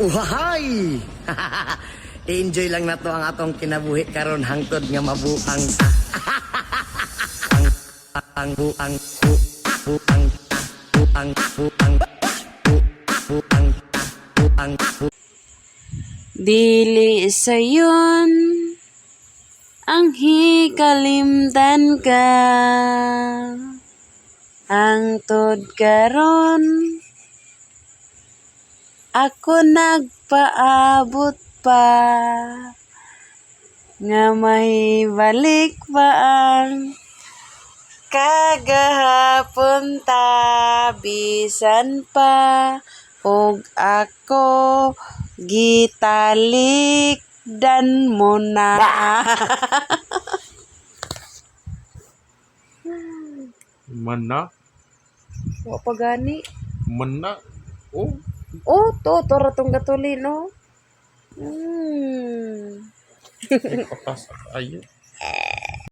Uhahay! I-enjoy lang na to ang atong kinabuhi karon hangtod nga mabuang ta. ang buang buang buang buang buang Dili sayon ang hikalimtan ka, hangtod karon ako nagpaabot pa, nga mahibalik pa ang kagahapon ta, bisan pa og ako gitalikdan mo na. Mana? Wa pa gani. Mana? Oh, Oh, to ratong gatuli no. patas ayo.